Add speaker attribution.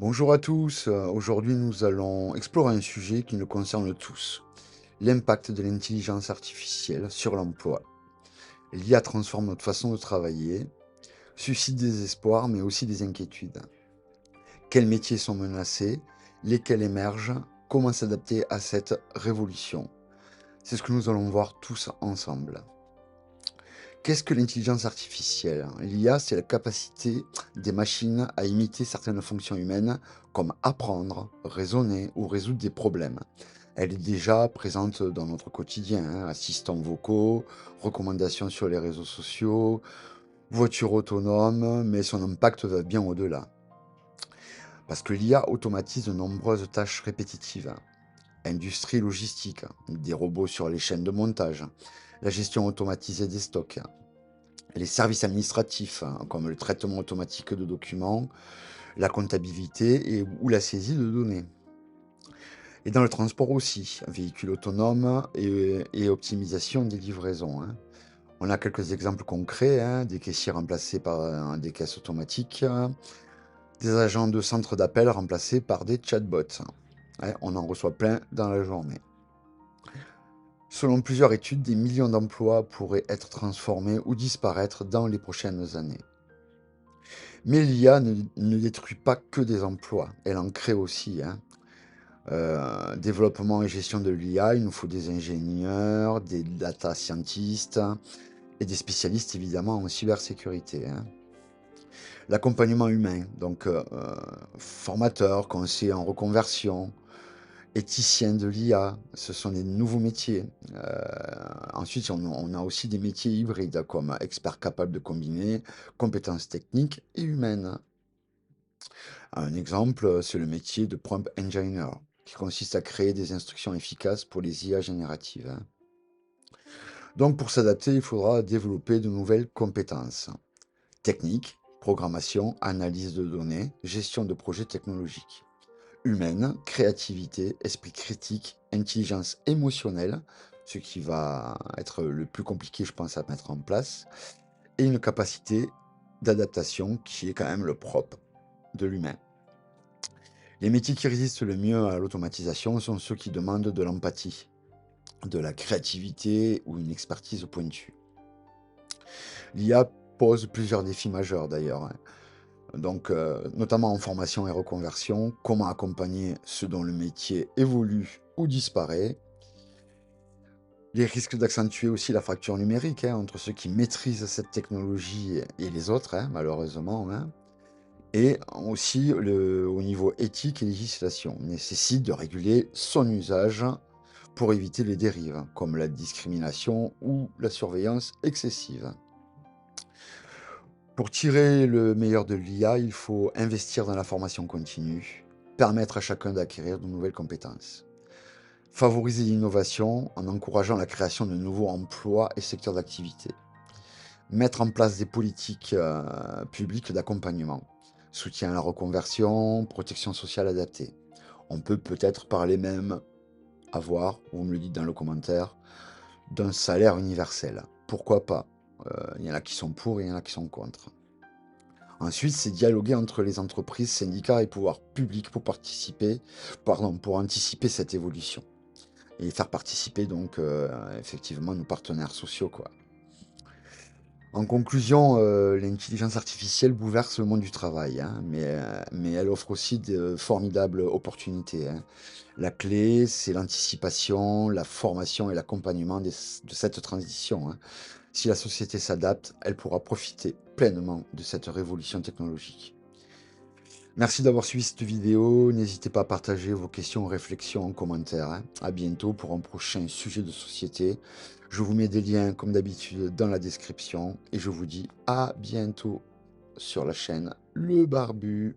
Speaker 1: Bonjour à tous, aujourd'hui nous allons explorer un sujet qui nous concerne tous, l'impact de l'intelligence artificielle sur l'emploi. L'IA transforme notre façon de travailler, suscite des espoirs mais aussi des inquiétudes. Quels métiers sont menacés, lesquels émergent, comment s'adapter à cette révolution? C'est ce que nous allons voir tous ensemble. Qu'est-ce que l'intelligence artificielle? L'IA, c'est la capacité des machines à imiter certaines fonctions humaines, comme apprendre, raisonner ou résoudre des problèmes. Elle est déjà présente dans notre quotidien, hein, assistants vocaux, recommandations sur les réseaux sociaux, voitures autonomes, mais son impact va bien au-delà. Parce que l'IA automatise de nombreuses tâches répétitives. Industrie logistique, des robots sur les chaînes de montage, la gestion automatisée des stocks, les services administratifs, hein, comme le traitement automatique de documents, la comptabilité ou la saisie de données. Et dans le transport aussi, véhicules autonomes et optimisation des livraisons, hein. On a quelques exemples concrets, hein, des caissiers remplacés par des caisses automatiques, des agents de centre d'appel remplacés par des chatbots. Ouais, on en reçoit plein dans la journée. Selon plusieurs études, des millions d'emplois pourraient être transformés ou disparaître dans les prochaines années. Mais l'IA ne détruit pas que des emplois, elle en crée aussi, hein. Développement et gestion de l'IA, il nous faut des ingénieurs, des data scientists et des spécialistes évidemment en cybersécurité, hein. L'accompagnement humain, donc formateur, conseiller en reconversion, éthicien de l'IA, ce sont des nouveaux métiers. Ensuite, on a aussi des métiers hybrides comme expert capable de combiner compétences techniques et humaines. Un exemple, c'est le métier de prompt engineer, qui consiste à créer des instructions efficaces pour les IA génératives, hein. Donc pour s'adapter, il faudra développer de nouvelles compétences techniques, programmation, analyse de données, gestion de projets technologiques, humaine, créativité, esprit critique, intelligence émotionnelle, ce qui va être le plus compliqué, je pense, à mettre en place, et une capacité d'adaptation qui est quand même le propre de l'humain. Les métiers qui résistent le mieux à l'automatisation sont ceux qui demandent de l'empathie, de la créativité ou une expertise pointue. L'IA pose plusieurs défis majeurs d'ailleurs, hein. Donc, notamment en formation et reconversion, comment accompagner ceux dont le métier évolue ou disparaît. Les risques d'accentuer aussi la fracture numérique, hein, entre ceux qui maîtrisent cette technologie et les autres, hein, malheureusement, hein. Et aussi, au niveau éthique et législation, nécessite de réguler son usage pour éviter les dérives, comme la discrimination ou la surveillance excessive. Pour tirer le meilleur de l'IA, il faut investir dans la formation continue, permettre à chacun d'acquérir de nouvelles compétences, favoriser l'innovation en encourageant la création de nouveaux emplois et secteurs d'activité, mettre en place des politiques publiques d'accompagnement, soutien à la reconversion, protection sociale adaptée. On peut peut-être parler même, avoir, vous me le dites dans le commentaire, d'un salaire universel. Pourquoi pas? Il y en a qui sont pour et il y en a qui sont contre. Ensuite, c'est dialoguer entre les entreprises, syndicats et pouvoirs publics pour pour anticiper cette évolution et faire participer donc effectivement nos partenaires sociaux, quoi. En conclusion, l'intelligence artificielle bouleverse le monde du travail, hein, mais elle offre aussi de formidables opportunités, hein. La clé, c'est l'anticipation, la formation et l'accompagnement de cette transition, hein. Si la société s'adapte, elle pourra profiter pleinement de cette révolution technologique. Merci d'avoir suivi cette vidéo. N'hésitez pas à partager vos questions ou réflexions en commentaire, hein. À bientôt pour un prochain sujet de société. Je vous mets des liens, comme d'habitude, dans la description. Et je vous dis à bientôt sur la chaîne Le Barbu.